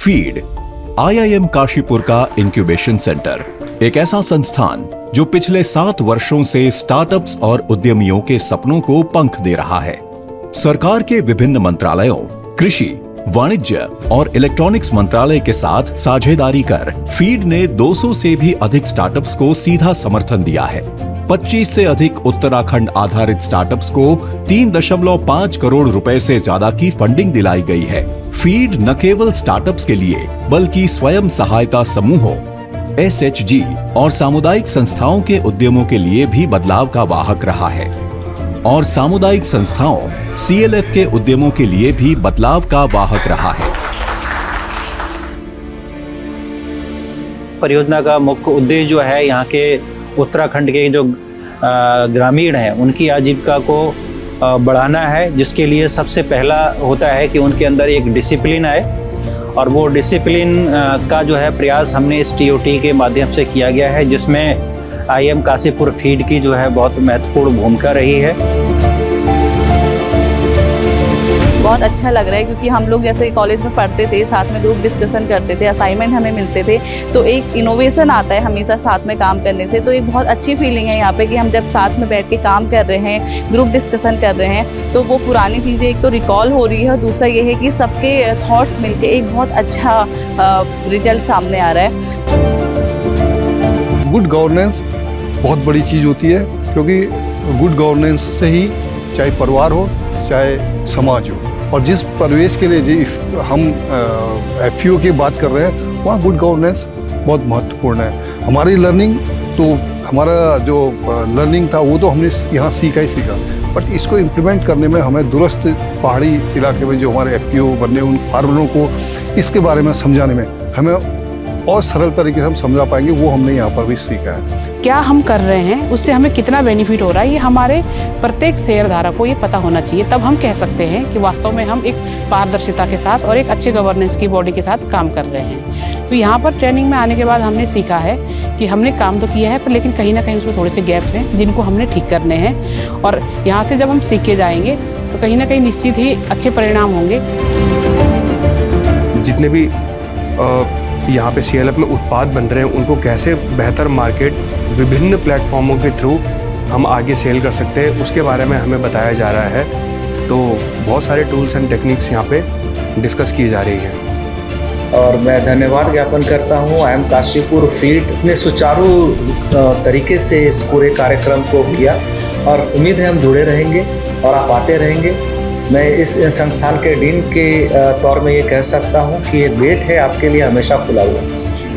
Feed IIM Kashipur का incubation centre, एक ऐसा संस्थान जो पिछले 7 वर्षों से स्टार्टअप्स और उद्यमियों के सपनों को पंख दे रहा है। सरकार के विभिन्न मंत्रालयों, कृषि, वाणिज्य और इलेक्ट्रॉनिक्स मंत्रालय के साथ साझेदारी कर फीड ने 200 से भी अधिक स्टार्टअप्स को सीधा समर्थन दिया है। 25 से अधिक उत्तराखंड आधारित स्टार्टअप्स को 3.5 करोड़ रुपए से ज्यादा की फंडिंग दिलाई गई है। फीड न केवल स्टार्टअप्स के लिए बल्कि स्वयं सहायता समूहों, एसएचजी और सामुदायिक संस्थाओं के उद्यमों के लिए भी बदलाव का वाहक रहा है और सामुदायिक संस्थाओं सीएलएफ के उद्यमों के लिए भी बदलाव का वाहक रहा है। परियोजना का मुख्य उद्देश्य जो है यहाँ के उत्तराखंड के जो ग्रामीण हैं उनकी आजीविका को बढ़ाना है, जिसके लिए सबसे पहला होता है कि उनके अंदर एक डिसिप्लिन आए और वो डिसिप्लिन का जो है प्रयास हमने इस टीओटी के माध्यम से किया गया है, जिसमें आईएम काशीपुर फीड की जो है बहुत महत्वपूर्ण भूमिका रही है। बहुत अच्छा लग रहा है क्योंकि हम लोग जैसे कॉलेज में पढ़ते थे, साथ में ग्रुप डिस्कशन करते थे, असाइनमेंट हमें मिलते थे, तो एक इनोवेशन आता है हमेशा साथ में काम करने से। तो एक बहुत अच्छी फीलिंग है यहाँ पे कि हम जब साथ में बैठ के काम कर रहे हैं, ग्रुप डिस्कशन कर रहे हैं, तो वो पुरानी चीज़ें एक तो रिकॉल हो रही है और दूसरा ये है कि सबके थॉट्स मिलके एक बहुत अच्छा रिजल्ट सामने आ रहा है। गुड गवर्नेंस बहुत बड़ी चीज़ होती है, क्योंकि गुड गवर्नेंस से ही चाहे परिवार हो चाहे समाज हो, और जिस परिवेश के लिए हम एफपीओ की बात कर रहे हैं वहाँ गुड गवर्नेंस बहुत महत्वपूर्ण है। हमारी लर्निंग तो हमारा जो लर्निंग था वो तो हमने यहाँ सीखा ही सीखा, बट इसको इम्प्लीमेंट करने में हमें दूरस्थ पहाड़ी इलाके में जो हमारे एफपीओ बनने उन फार्मरों को इसके बारे में समझाने में हमें और सरल तरीके से हम समझा पाएंगे, वो हमने यहाँ पर भी सीखा है। क्या हम कर रहे हैं उससे हमें कितना बेनिफिट हो रहा है, ये हमारे प्रत्येक शेयरधारक को ये पता होना चाहिए। तब हम कह सकते हैं कि वास्तव में हम एक पारदर्शिता के साथ और एक अच्छे गवर्नेंस की बॉडी के साथ काम कर रहे हैं। तो यहाँ पर ट्रेनिंग में आने के बाद हमने सीखा है कि हमने काम तो किया है, पर लेकिन कहीं ना कहीं उसमें थोड़े से गैप्स हैं जिनको हमने ठीक करने हैं, और यहाँ से जब हम सीख के जाएंगे तो कहीं ना कहीं निश्चित ही अच्छे परिणाम होंगे। जितने भी यहाँ पे सीएलएफ में उत्पाद बन रहे हैं उनको कैसे बेहतर मार्केट विभिन्न प्लेटफॉर्मों के थ्रू हम आगे सेल कर सकते हैं, उसके बारे में हमें बताया जा रहा है। तो बहुत सारे टूल्स एंड टेक्निक्स यहाँ पे डिस्कस की जा रही है। और मैं धन्यवाद ज्ञापन करता हूँ आईएम काशीपुर फीड ने सुचारू तरीके से इस पूरे कार्यक्रम को किया, और उम्मीद है हम जुड़े रहेंगे और आप आते रहेंगे। मैं इस संस्थान के डीन के तौर में ये कह सकता हूँ कि ये गेट है आपके लिए हमेशा खुला हुआ है।